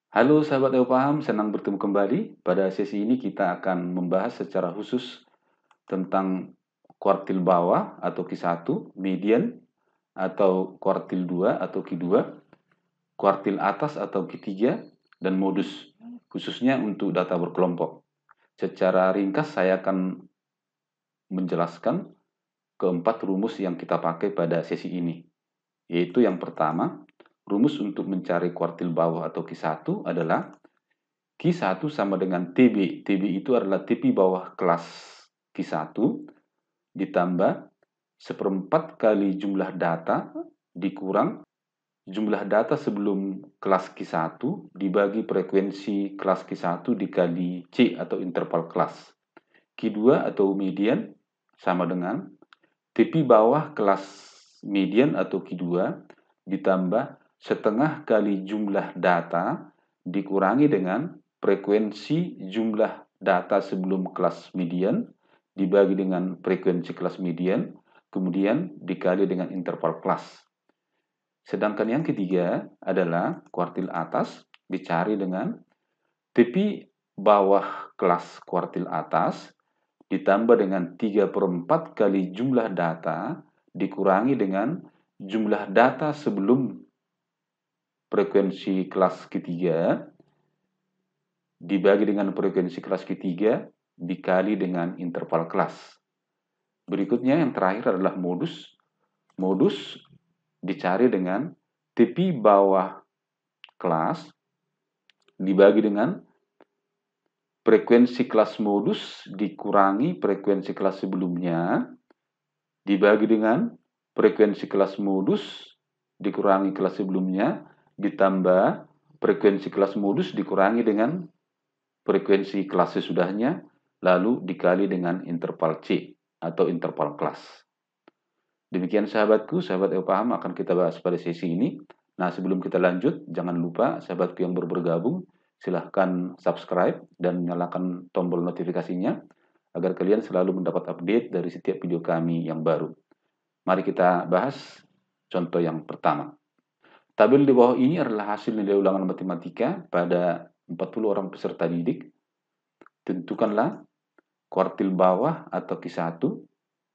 Halo sahabat Paham, senang bertemu kembali. Pada sesi ini kita akan membahas secara khusus tentang kuartil bawah atau Q1, median atau kuartil 2 atau Q2, kuartil atas atau Q3, dan modus, khususnya untuk data berkelompok. Secara ringkas saya akan menjelaskan keempat rumus yang kita pakai pada sesi ini. Yaitu yang pertama, rumus untuk mencari kuartil bawah atau Q1 adalah Q1 sama dengan TB. TB itu adalah TP bawah kelas Q1 ditambah seperempat kali jumlah data dikurang jumlah data sebelum kelas Q1 dibagi frekuensi kelas Q1 dikali C atau interval kelas. Q2 atau median sama dengan TP bawah kelas median atau Q2 ditambah setengah kali jumlah data dikurangi dengan frekuensi jumlah data sebelum kelas median dibagi dengan frekuensi kelas median, kemudian dikali dengan interval kelas. Sedangkan yang ketiga adalah kuartil atas dicari dengan TP bawah kelas kuartil atas ditambah dengan 3/4 kali jumlah data dikurangi dengan jumlah data sebelum frekuensi kelas ketiga dibagi dengan frekuensi kelas ketiga dikali dengan interval kelas. Berikutnya yang terakhir adalah modus. Modus dicari dengan TP bawah kelas dibagi dengan frekuensi kelas modus dikurangi frekuensi kelas sebelumnya dibagi dengan frekuensi kelas modus dikurangi kelas sebelumnya ditambah frekuensi kelas modus dikurangi dengan frekuensi kelas sesudahnya lalu dikali dengan interval C atau interval kelas. Demikian sahabatku, sahabat Paham akan kita bahas pada sesi ini. Nah, sebelum kita lanjut, jangan lupa sahabatku yang baru bergabung, silahkan subscribe dan nyalakan tombol notifikasinya agar kalian selalu mendapat update dari setiap video kami yang baru. Mari kita bahas contoh yang pertama. Tabel di bawah ini adalah hasil nilai ulangan matematika pada 40 orang peserta didik. Tentukanlah kuartil bawah atau Q1,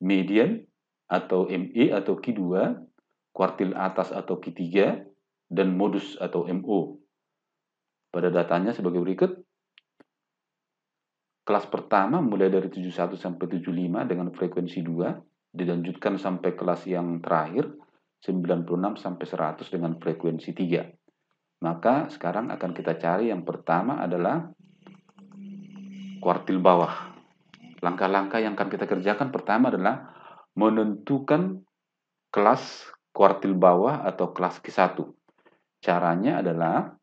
median atau ME atau Q2, kuartil atas atau Q3, dan modus atau MO. Pada datanya sebagai berikut. Kelas pertama mulai dari 71 sampai 75 dengan frekuensi 2, dilanjutkan sampai kelas yang terakhir 96 sampai 100 dengan frekuensi 3. Maka sekarang akan kita cari yang pertama adalah kuartil bawah. Langkah-langkah yang akan kita kerjakan pertama adalah menentukan kelas kuartil bawah atau kelas Q1. Caranya adalah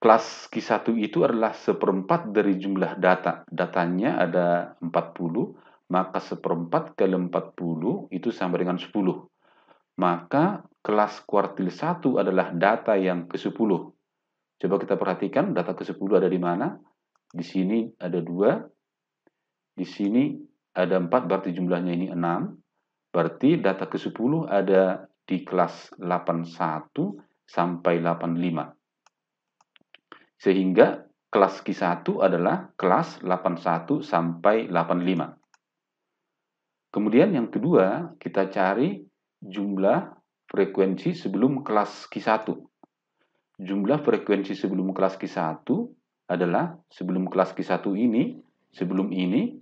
kelas Q1 itu adalah seperempat dari jumlah data. Datanya ada 40, maka seperempat kali 40 itu sama dengan 10. Maka kelas kuartil 1 adalah data yang ke-10. Coba kita perhatikan data ke-10 ada di mana? Di sini ada 2, di sini ada 4, berarti jumlahnya ini 6. Berarti data ke-10 ada di kelas 81 sampai 85. Sehingga kelas Q1 adalah kelas 81 sampai 85. Kemudian yang kedua, kita cari jumlah frekuensi sebelum kelas Q1. Jumlah frekuensi sebelum kelas Q1 adalah sebelum kelas Q1 ini, sebelum ini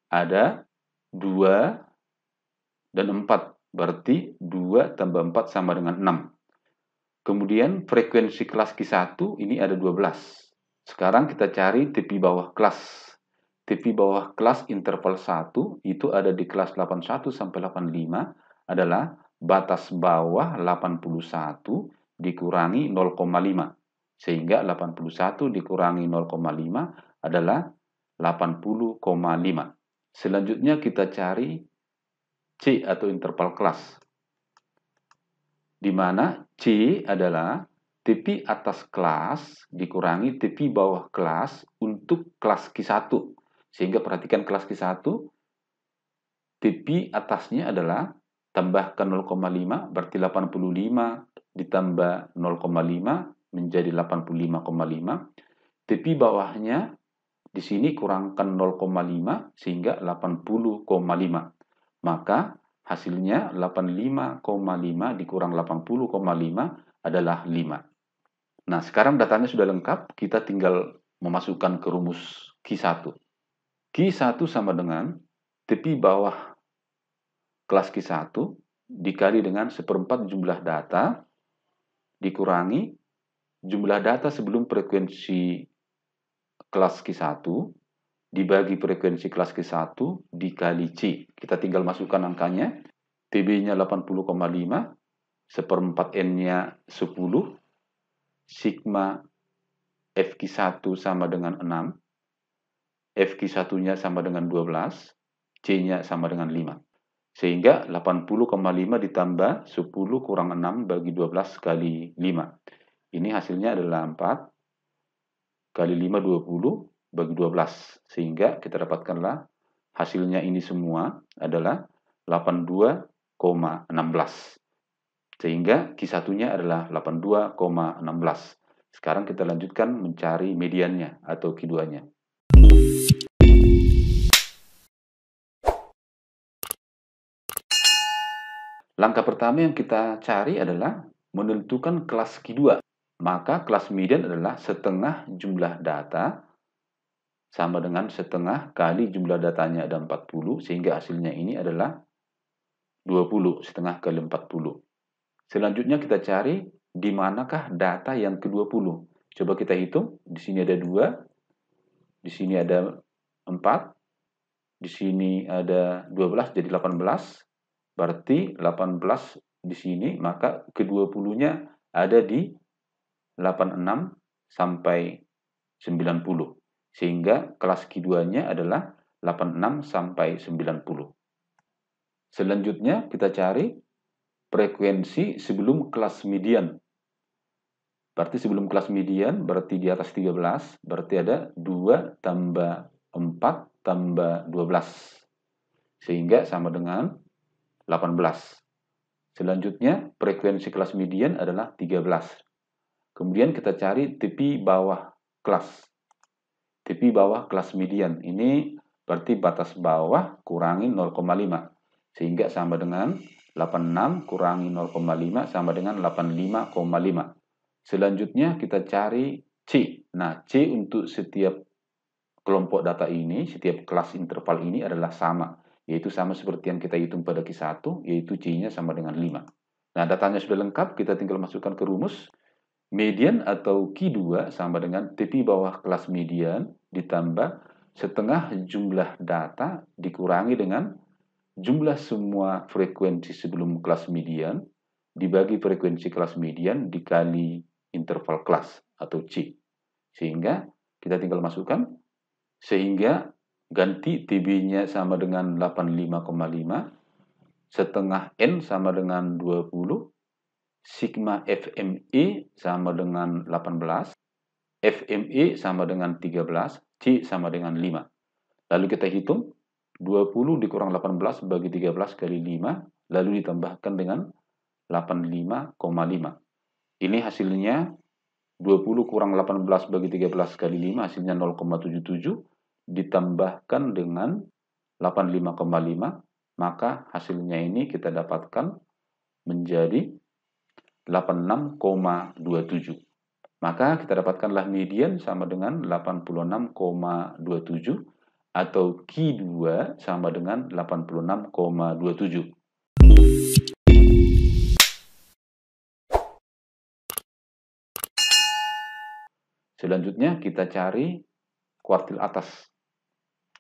ada 2 dan 4. Berarti 2 tambah 4 sama dengan 6. Kemudian frekuensi kelas Q1 ini ada 12. Sekarang kita cari TP bawah kelas. TP bawah kelas interval 1 itu ada di kelas 81 sampai 85 adalah batas bawah 81 dikurangi 0,5. Sehingga 81 dikurangi 0,5 adalah 80,5. Selanjutnya kita cari C atau interval kelas. Di mana C adalah TP atas kelas dikurangi TP bawah kelas untuk kelas Q1. Sehingga perhatikan kelas Q1, TP atasnya adalah tambahkan 0,5, berarti 85 ditambah 0,5 menjadi 85,5. Tepi bawahnya di sini kurangkan 0,5 sehingga 80,5. Maka hasilnya 85,5 dikurang 80,5 adalah 5. Nah, sekarang datanya sudah lengkap, kita tinggal memasukkan ke rumus Q1. Q1 sama dengan tepi bawah kelas Q1 dikali dengan 1/4 jumlah data dikurangi jumlah data sebelum frekuensi kelas Q1 dibagi frekuensi kelas Q1 dikali C. Kita tinggal masukkan angkanya. TB-nya 80,5, 1/4 N-nya 10, sigma FQ1 sama dengan 6, FQ1-nya sama dengan 12, C-nya sama dengan 5. Sehingga 80,5 ditambah 10 kurang 6 bagi 12 kali 5. Ini hasilnya adalah 4 kali 5, 20 bagi 12. Sehingga kita dapatkanlah hasilnya ini semua adalah 82,16. Sehingga Q1-nya adalah 82,16. Sekarang kita lanjutkan mencari mediannya atau Q2-nya. Langkah pertama yang kita cari adalah menentukan kelas Q2. Maka kelas median adalah setengah jumlah data sama dengan setengah kali jumlah datanya ada 40, sehingga hasilnya ini adalah 20, setengah kali 40. Selanjutnya kita cari di manakah data yang ke-20. Coba kita hitung, di sini ada 2, di sini ada 4, di sini ada 12, jadi 18. Berarti 18 di sini, maka ke-20-nya ada di 86 sampai 90. Sehingga kelas Q2-nya adalah 86 sampai 90. Selanjutnya kita cari frekuensi sebelum kelas median. Berarti sebelum kelas median, berarti di atas 13, berarti ada 2 tambah 4 tambah 12. Sehingga sama dengan 18. Selanjutnya, frekuensi kelas median adalah 13. Kemudian kita cari tepi bawah kelas. Tepi bawah kelas median. Ini berarti batas bawah kurangi 0,5. Sehingga sama dengan 86 kurangi 0,5 sama dengan 85,5. Selanjutnya kita cari C. Nah, C untuk setiap kelompok data ini, setiap kelas interval ini adalah sama. Yaitu sama seperti yang kita hitung pada Q1, yaitu C-nya sama dengan 5. Nah, datanya sudah lengkap, kita tinggal masukkan ke rumus. Median atau Q2 sama dengan tepi bawah kelas median ditambah setengah jumlah data dikurangi dengan jumlah semua frekuensi sebelum kelas median dibagi frekuensi kelas median dikali interval kelas atau C. Sehingga kita tinggal masukkan. Sehingga ganti TB-nya sama dengan 85,5, setengah N sama dengan 20, sigma FME sama dengan 18, FME sama dengan 13, C sama dengan 5. Lalu kita hitung, 20 dikurang 18 bagi 13 kali 5, lalu ditambahkan dengan 85,5. Ini hasilnya 20 kurang 18 bagi 13 kali 5, hasilnya 0,77. Ditambahkan dengan 85,5, maka hasilnya ini kita dapatkan menjadi 86,27. Maka kita dapatkanlah median sama dengan 86,27 atau Q2 sama dengan 86,27. Selanjutnya kita cari kuartil atas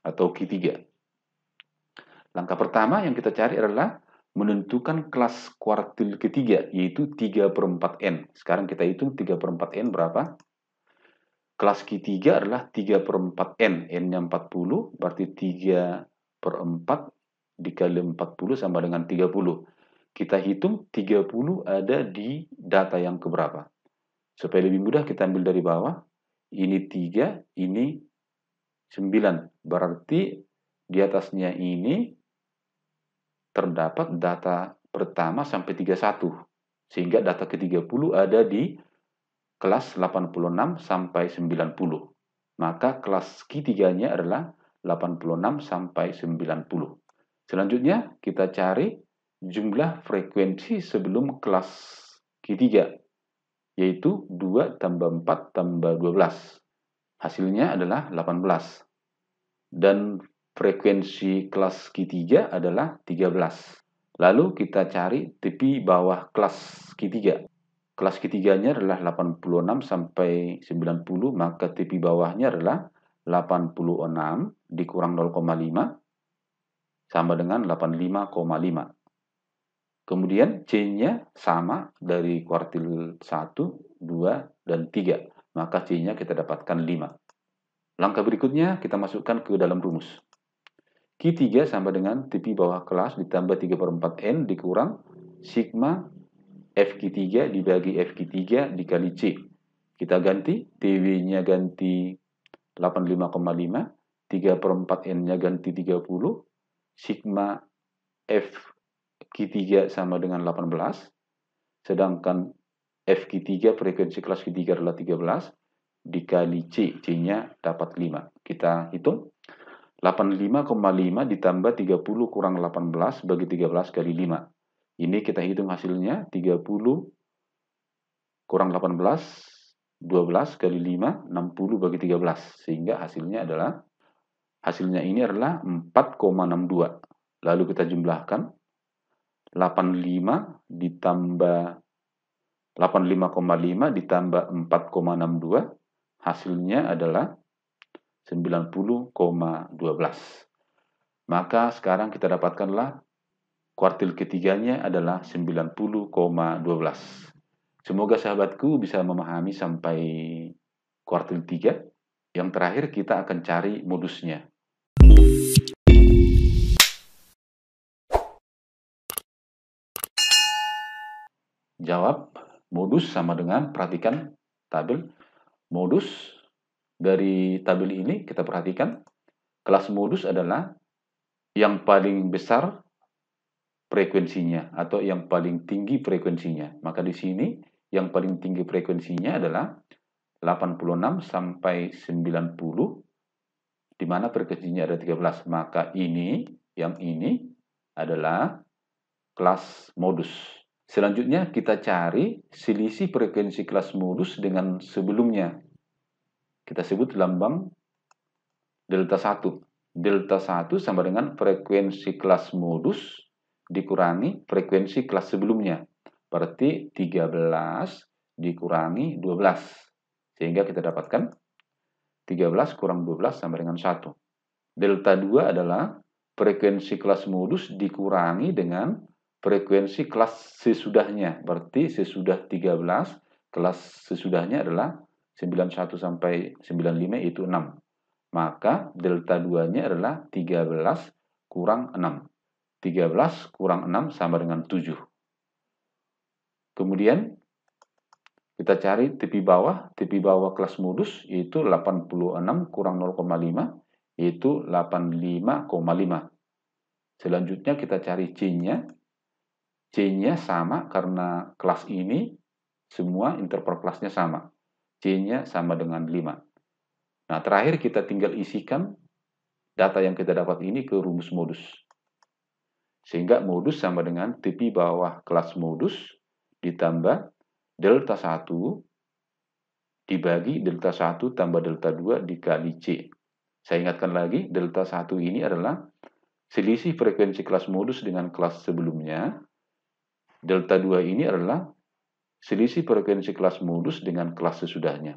atau Q3. Langkah pertama yang kita cari adalah menentukan kelas kuartil ketiga, yaitu 3/4 N. Sekarang kita hitung 3/4 N berapa? Kelas Q3 adalah 3/4 N. N-nya 40, berarti 3/4 dikali 40 sama dengan 30. Kita hitung 30 ada di data yang keberapa. Supaya lebih mudah kita ambil dari bawah. Ini 3, ini 9. Berarti di atasnya ini terdapat data pertama sampai 31. Sehingga data ke-30 ada di kelas 86 sampai 90. Maka kelas Q3-nya adalah 86 sampai 90. Selanjutnya kita cari jumlah frekuensi sebelum kelas Q3, yaitu 2 tambah 4 tambah 12. Hasilnya adalah 18. Dan frekuensi kelas Q3 adalah 13. Lalu kita cari tepi bawah kelas Q3. Kelas Q3-nya adalah 86 sampai 90, maka tepi bawahnya adalah 86 dikurang 0,5 sama dengan 85,5. Kemudian C-nya sama dari kuartil 1, 2, dan 3. Maka C-nya kita dapatkan 5. Langkah berikutnya kita masukkan ke dalam rumus. Q3 sama dengan tepi bawah kelas ditambah 3/4N dikurang sigma FQ3 dibagi FQ3 dikali C. Kita ganti, TW-nya ganti 85,5, 3/4N-nya ganti 30, sigma FQ3 sama dengan 18, sedangkan FQ3 frekuensi kelas Q3 adalah 13, dikali C, C-nya dapat 5. Kita hitung, 85,5 ditambah 30 kurang 18 bagi 13 kali 5. Ini kita hitung hasilnya, 30 kurang 18, 12 kali 5, 60 bagi 13. Sehingga hasilnya ini adalah 4,62. Lalu kita jumlahkan, 85,5 ditambah 4,62, hasilnya adalah 90,12. Maka sekarang kita dapatkanlah kuartil ketiganya adalah 90,12. Semoga sahabatku bisa memahami sampai kuartil 3. Yang terakhir kita akan cari modusnya. Jawab, modus sama dengan, perhatikan tabel. Modus dari tabel ini kita perhatikan, kelas modus adalah yang paling besar frekuensinya atau yang paling tinggi frekuensinya. Maka di sini yang paling tinggi frekuensinya adalah 86 sampai 90, di mana frekuensinya ada 13. Maka yang ini adalah kelas modus. Selanjutnya kita cari selisih frekuensi kelas modus dengan sebelumnya. Kita sebut lambang delta 1. Delta 1 sama dengan frekuensi kelas modus dikurangi frekuensi kelas sebelumnya. Berarti 13 dikurangi 12. Sehingga kita dapatkan 13 kurang 12 sama dengan 1. Delta 2 adalah frekuensi kelas modus dikurangi dengan frekuensi kelas sesudahnya. Berarti sesudah 13, kelas sesudahnya adalah 91 sampai 95, yaitu 6. Maka delta 2-nya adalah 13 kurang 6. 13 kurang 6 sama dengan 7. Kemudian kita cari tepi bawah kelas modus, yaitu 86 kurang 0,5, yaitu 85,5. Selanjutnya kita cari C-nya. C-nya sama karena kelas ini semua interval kelasnya sama. C-nya sama dengan 5. Nah, terakhir kita tinggal isikan data yang kita dapat ini ke rumus modus. Sehingga modus sama dengan tepi bawah kelas modus ditambah delta 1 dibagi delta 1 tambah delta 2 dikali C. Saya ingatkan lagi, delta 1 ini adalah selisih frekuensi kelas modus dengan kelas sebelumnya. Delta 2 ini adalah selisih frekuensi kelas modus dengan kelas sesudahnya.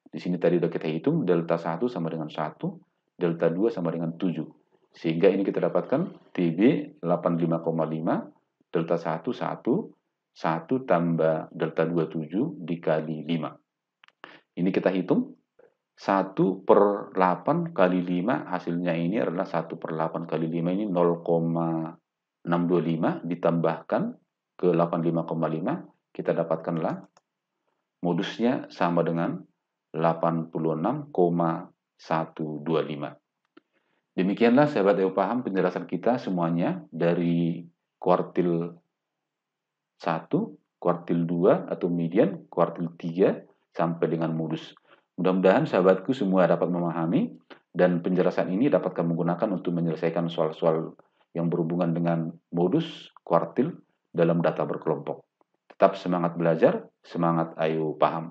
Di sini tadi sudah kita hitung, delta 1 sama dengan 1, delta 2 sama dengan 7. Sehingga ini kita dapatkan TB 85,5, delta 1, 1 tambah delta 2, 7 dikali 5. Ini kita hitung, 1/8 kali 5, hasilnya ini adalah 1/8 kali 5 ini 0,625 ditambahkan ke 85,5, kita dapatkanlah modusnya sama dengan 86,125. Demikianlah sahabat EU Paham penjelasan kita semuanya dari kuartil 1, kuartil 2 atau median, kuartil 3, sampai dengan modus. Mudah-mudahan sahabatku semua dapat memahami dan penjelasan ini dapat kamu gunakan untuk menyelesaikan soal-soal yang berhubungan dengan modus, kuartil dalam data berkelompok. Tetap semangat belajar, semangat ayo paham.